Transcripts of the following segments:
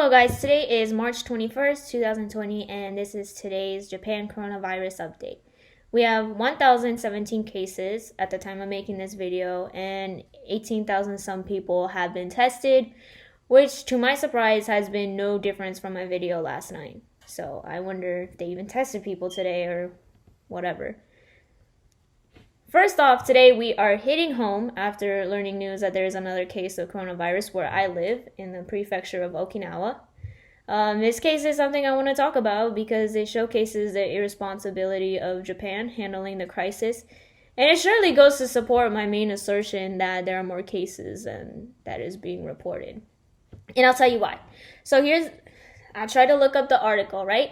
Hello guys, today is March 21st, 2020, and this is today's Japan coronavirus update. We have 1,017 cases at the time of making this video, and 18,000 some people have been tested, which to my surprise has been no difference from my video last night. So I wonder if they even tested people today or whatever. First off, today we are hitting home after learning news that there is another case of coronavirus where I live in the prefecture of Okinawa. This case is something I want to talk about because it showcases the irresponsibility of Japan handling the crisis, and it surely goes to support my main assertion that there are more cases than that is being reported. And I'll tell you why. So I tried to look up the article, right?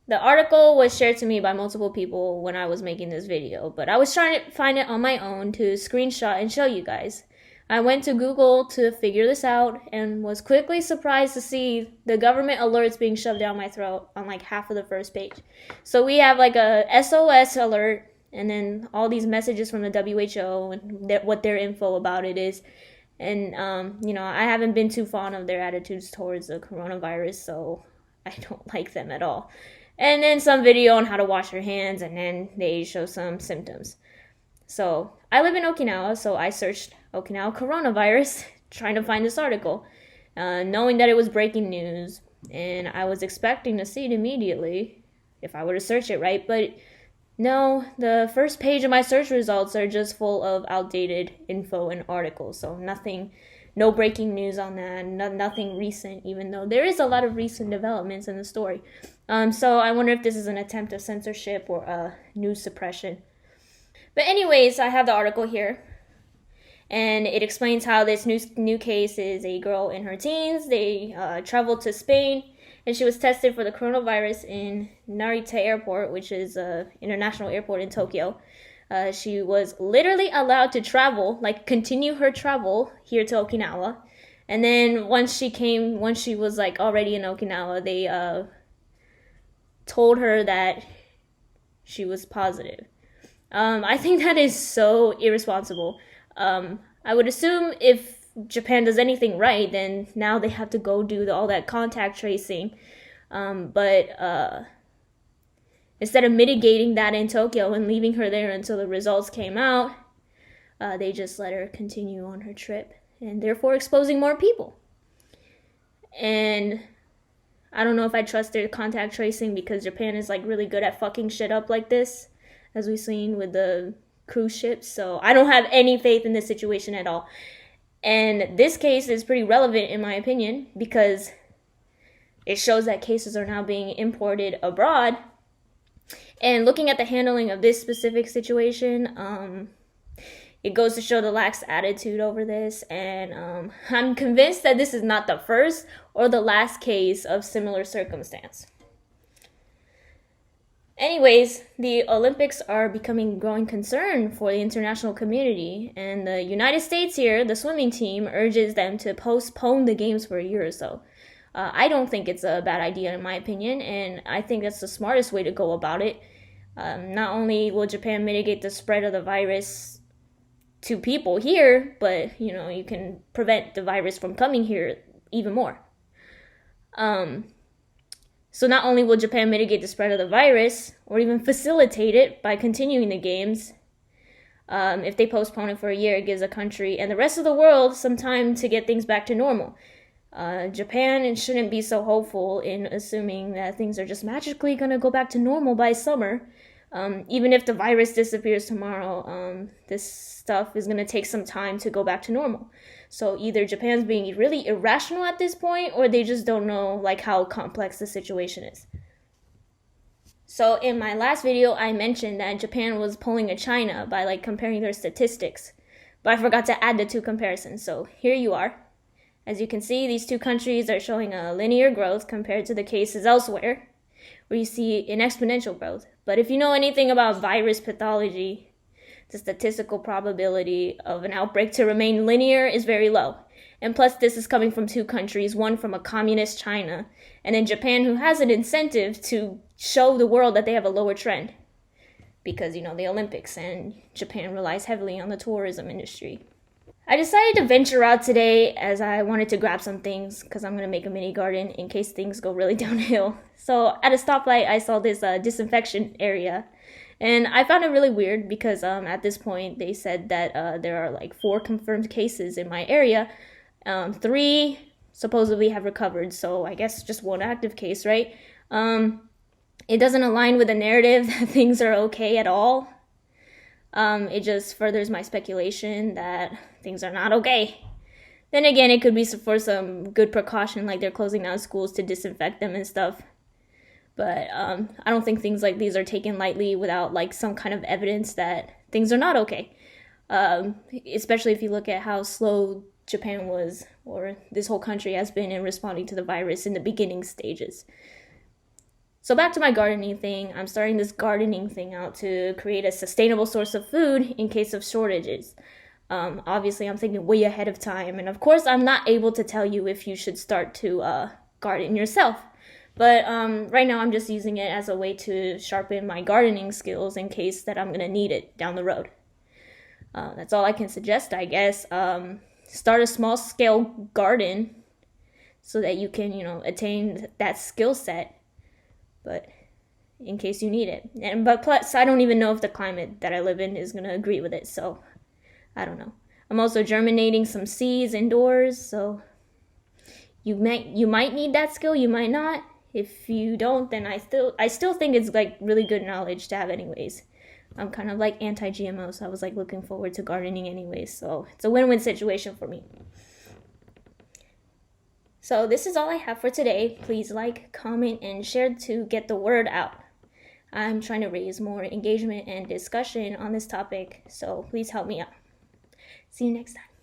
The article was shared to me by multiple people when I was making this video, but I was trying to find it on my own to screenshot and show you guys. I went to Google to figure this out and was quickly surprised to see the government alerts being shoved down my throat on like half of the first page. So we have like a SOS alert and then all these messages from the WHO and what their info about it is. And, I haven't been too fond of their attitudes towards the coronavirus, so I don't like them at all. And then some video on how to wash your hands, and then they show some symptoms. So I live in Okinawa, so I searched Okinawa coronavirus, trying to find this article, knowing that it was breaking news, and I was expecting to see it immediately if I were to search it, right? But no, the first page of my search results are just full of outdated info and articles, so no breaking news on that, nothing recent, even though there is a lot of recent developments in the story. So I wonder if this is an attempt of censorship or news suppression. But anyways, I have the article here, and it explains how this new case is a girl in her teens. They traveled to Spain, and she was tested for the coronavirus in Narita Airport, which is an international airport in Tokyo. She was literally allowed to travel, continue her travel here to Okinawa. And then once she was already in Okinawa, they told her that she was positive. I think that is so irresponsible. I would assume if Japan does anything right, then now they have to go do all that contact tracing. But instead of mitigating that in Tokyo and leaving her there until the results came out, they just let her continue on her trip, and therefore exposing more people. And I don't know if I trust their contact tracing because Japan is really good at fucking shit up like this, as we've seen with the cruise ships. So I don't have any faith in this situation at all. And this case is pretty relevant in my opinion because it shows that cases are now being imported abroad. And looking at the handling of this specific situation, it goes to show the lax attitude over this, and I'm convinced that this is not the first or the last case of similar circumstance. Anyways, the Olympics are becoming a growing concern for the international community, and the United States here, the swimming team, urges them to postpone the games for a year or so. I don't think it's a bad idea in my opinion, and I think that's the smartest way to go about it. Not only will Japan mitigate the spread of the virus to people here, but you can prevent the virus from coming here even more. So not only will Japan mitigate the spread of the virus, or even facilitate it by continuing the games, if they postpone it for a year, it gives the country and the rest of the world some time to get things back to normal. Japan shouldn't be so hopeful in assuming that things are just magically going to go back to normal by summer. Even if the virus disappears tomorrow, this stuff is going to take some time to go back to normal. So either Japan's being really irrational at this point, or they just don't know how complex the situation is. So in my last video, I mentioned that Japan was pulling a China by comparing their statistics, but I forgot to add the two comparisons. So here you are. As you can see, these two countries are showing a linear growth compared to the cases elsewhere, where you see an exponential growth. But if you know anything about virus pathology, the statistical probability of an outbreak to remain linear is very low. And plus, this is coming from two countries, one from a communist China, and then Japan, who has an incentive to show the world that they have a lower trend. Because, the Olympics, and Japan relies heavily on the tourism industry. I decided to venture out today as I wanted to grab some things because I'm going to make a mini garden in case things go really downhill. So at a stoplight, I saw this disinfection area. And I found it really weird because at this point, they said that there are like 4 confirmed cases in my area. 3 supposedly have recovered. So I guess just 1 active case, right? It doesn't align with the narrative that things are okay at all. It just furthers my speculation that things are not okay. Then again, it could be for some good precaution, like they're closing down schools to disinfect them and stuff. But I don't think things like these are taken lightly without like some kind of evidence that things are not okay. Especially if you look at how slow Japan was, or this whole country has been in responding to the virus in the beginning stages. So back to my gardening thing. I'm starting this gardening thing out to create a sustainable source of food in case of shortages. Obviously, I'm thinking way ahead of time. And of course, I'm not able to tell you if you should start to garden yourself. But right now, I'm just using it as a way to sharpen my gardening skills in case that I'm going to need it down the road. That's all I can suggest, I guess. Start a small-scale garden so that you can, attain that skill set. But in case you need it. But plus, I don't even know if the climate that I live in is going to agree with it, so I don't know. I'm also germinating some seeds indoors, so you might need that skill, you might not. If you don't, then I still think it's like really good knowledge to have anyways. I'm kind of like anti-GMO, so I was like looking forward to gardening anyways, so it's a win-win situation for me. So this is all I have for today. Please like, comment, and share to get the word out. I'm trying to raise more engagement and discussion on this topic, so please help me out. See you next time.